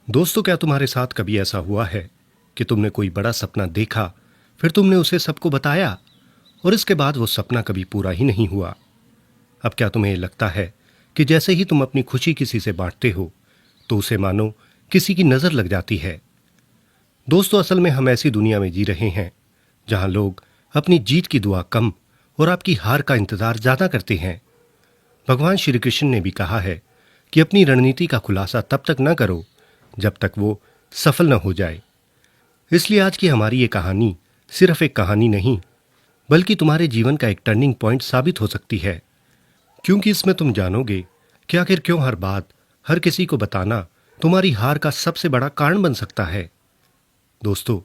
दोस्तों, क्या तुम्हारे साथ कभी ऐसा हुआ है कि तुमने कोई बड़ा सपना देखा, फिर तुमने उसे सबको बताया और इसके बाद वो सपना कभी पूरा ही नहीं हुआ? अब क्या तुम्हें लगता है कि जैसे ही तुम अपनी खुशी किसी से बांटते हो तो उसे मानो किसी की नजर लग जाती है? दोस्तों, असल में हम ऐसी दुनिया में जी रहे हैं जहां लोग अपनी जीत की दुआ कम और आपकी हार का इंतजार ज्यादा करते हैं। भगवान श्री कृष्ण ने भी कहा है कि अपनी रणनीति का खुलासा तब तक न करो जब तक वो सफल न हो जाए। इसलिए आज की हमारी ये कहानी सिर्फ एक कहानी नहीं, बल्कि तुम्हारे जीवन का एक टर्निंग पॉइंट साबित हो सकती है, क्योंकि इसमें तुम जानोगे कि आखिर क्यों हर बात हर किसी को बताना तुम्हारी हार का सबसे बड़ा कारण बन सकता है। दोस्तों,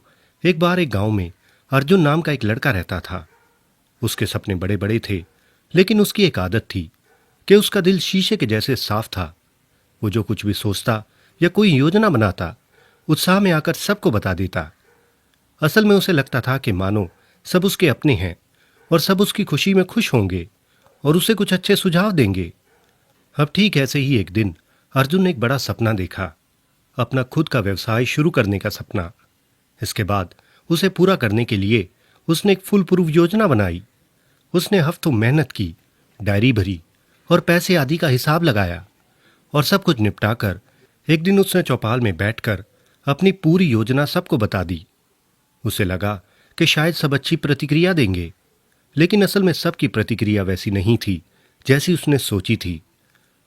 एक बार एक गांव में अर्जुन नाम का एक लड़का रहता था। उसके सपने बड़े बड़े थे, लेकिन उसकी एक आदत थी कि उसका दिल शीशे के जैसे साफ था। वो जो कुछ भी सोचता या कोई योजना बनाता, उत्साह में आकर सबको बता देता। असल में उसे लगता था कि मानो सब उसके अपने हैं और सब उसकी खुशी में खुश होंगे और उसे कुछ अच्छे सुझाव देंगे। अब ठीक ऐसे ही एक दिन अर्जुन ने एक बड़ा सपना देखा, अपना खुद का व्यवसाय शुरू करने का सपना। इसके बाद उसे पूरा करने के लिए उसने एक फुल प्रूफ योजना बनाई। उसने हफ्तों मेहनत की, डायरी भरी और पैसे आदि का हिसाब लगाया और सब कुछ निपटाकर एक दिन उसने चौपाल में बैठकर अपनी पूरी योजना सबको बता दी। उसे लगा कि शायद सब अच्छी प्रतिक्रिया देंगे, लेकिन असल में सबकी प्रतिक्रिया वैसी नहीं थी जैसी उसने सोची थी।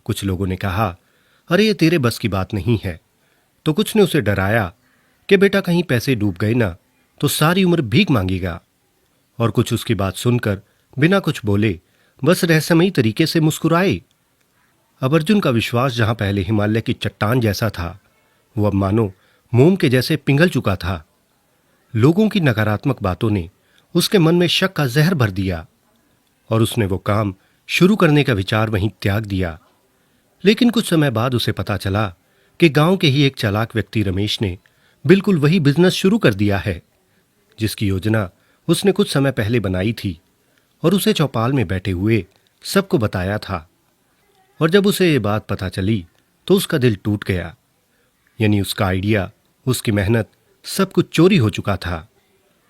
कुछ लोगों ने कहा, अरे ये तेरे बस की बात नहीं है। तो कुछ ने उसे डराया कि बेटा कहीं पैसे डूब गए ना तो सारी उम्र भीख मांगेगा। और कुछ उसकी बात सुनकर बिना कुछ बोले बस रहस्यमयी तरीके से मुस्कुराए। अब अर्जुन का विश्वास जहां पहले हिमालय की चट्टान जैसा था, वो अब मानो मोम के जैसे पिघल चुका था। लोगों की नकारात्मक बातों ने उसके मन में शक का जहर भर दिया और उसने वो काम शुरू करने का विचार वहीं त्याग दिया। लेकिन कुछ समय बाद उसे पता चला कि गांव के ही एक चालाक व्यक्ति रमेश ने बिल्कुल वही बिजनेस शुरू कर दिया है जिसकी योजना उसने कुछ समय पहले बनाई थी और उसे चौपाल में बैठे हुए सबको बताया था। और जब उसे ये बात पता चली तो उसका दिल टूट गया। यानी उसका आइडिया, उसकी मेहनत, सब कुछ चोरी हो चुका था।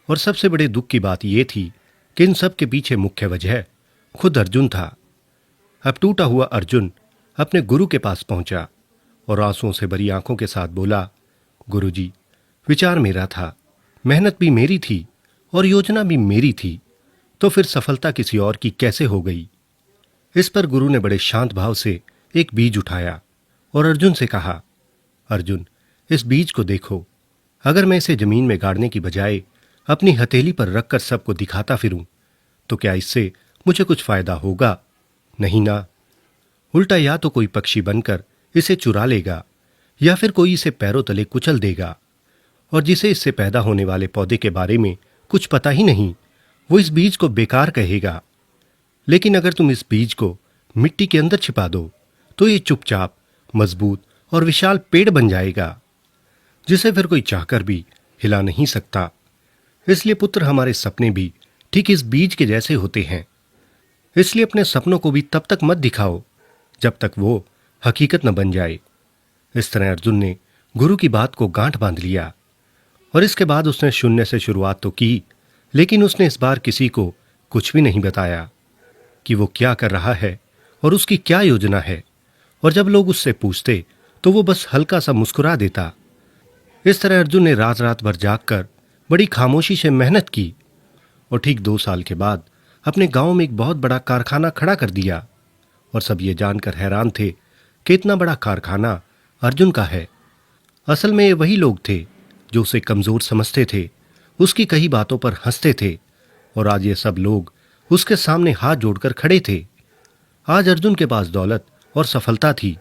और सबसे बड़े दुख की बात यह थी कि इन सब के पीछे मुख्य वजह खुद अर्जुन था। अब टूटा हुआ अर्जुन अपने गुरु के पास पहुंचा और आंसुओं से भरी आंखों के साथ बोला, गुरुजी, विचार मेरा था, मेहनत भी मेरी थी और योजना भी मेरी थी, तो फिर सफलता किसी और की कैसे हो गई? इस पर गुरु ने बड़े शांत भाव से एक बीज उठाया और अर्जुन से कहा, अर्जुन, इस बीज को देखो। अगर मैं इसे जमीन में गाड़ने की बजाय अपनी हथेली पर रखकर सबको दिखाता फिरूं, तो क्या इससे मुझे कुछ फायदा होगा? नहीं ना। उल्टा या तो कोई पक्षी बनकर इसे चुरा लेगा या फिर कोई इसे पैरों तले कुचल देगा। और जिसे इससे पैदा होने वाले पौधे के बारे में कुछ पता ही नहीं, वो इस बीज को बेकार कहेगा। लेकिन अगर तुम इस बीज को मिट्टी के अंदर छिपा दो तो ये चुपचाप मजबूत और विशाल पेड़ बन जाएगा, जिसे फिर कोई चाहकर भी हिला नहीं सकता। इसलिए पुत्र, हमारे सपने भी ठीक इस बीज के जैसे होते हैं। इसलिए अपने सपनों को भी तब तक मत दिखाओ जब तक वो हकीकत न बन जाए। इस तरह अर्जुन ने गुरु की बात को गांठ बांध लिया और इसके बाद उसने शून्य से शुरुआत तो की, लेकिन उसने इस बार किसी को कुछ भी नहीं बताया कि वो क्या कर रहा है और उसकी क्या योजना है। और जब लोग उससे पूछते तो वो बस हल्का सा मुस्कुरा देता। इस तरह अर्जुन ने रात रात भर जागकर बड़ी खामोशी से मेहनत की और ठीक 2 साल के बाद अपने गांव में एक बहुत बड़ा कारखाना खड़ा कर दिया। और सब ये जानकर हैरान थे कि इतना बड़ा कारखाना अर्जुन का है। असल में ये वही लोग थे जो उसे कमजोर समझते थे, उसकी कई बातों पर हंसते थे, और आज ये सब लोग उसके सामने हाथ जोड़कर खड़े थे। आज अर्जुन के पास दौलत और सफलता थी,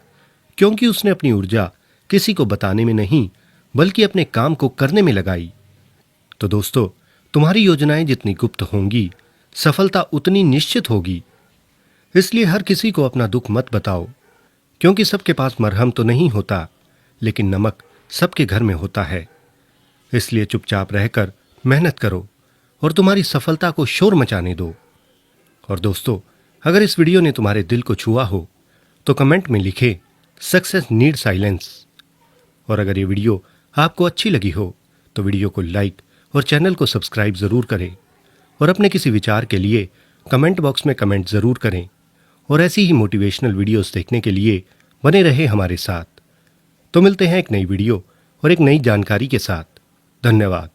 क्योंकि उसने अपनी ऊर्जा किसी को बताने में नहीं बल्कि अपने काम को करने में लगाई। तो दोस्तों, तुम्हारी योजनाएं जितनी गुप्त होंगी, सफलता उतनी निश्चित होगी। इसलिए हर किसी को अपना दुख मत बताओ, क्योंकि सबके पास मरहम तो नहीं होता, लेकिन नमक सबके घर में होता है। इसलिए चुपचाप रहकर मेहनत करो और तुम्हारी सफलता को शोर मचाने दो। और दोस्तों, अगर इस वीडियो ने तुम्हारे दिल को छुआ हो तो कमेंट में लिखे, सक्सेस नीड साइलेंस। और अगर ये वीडियो आपको अच्छी लगी हो तो वीडियो को लाइक और चैनल को सब्सक्राइब ज़रूर करें और अपने किसी विचार के लिए कमेंट बॉक्स में कमेंट ज़रूर करें और ऐसी ही मोटिवेशनल वीडियोस देखने के लिए बने रहे हमारे साथ। तो मिलते हैं एक नई वीडियो और एक नई जानकारी के साथ। धन्यवाद।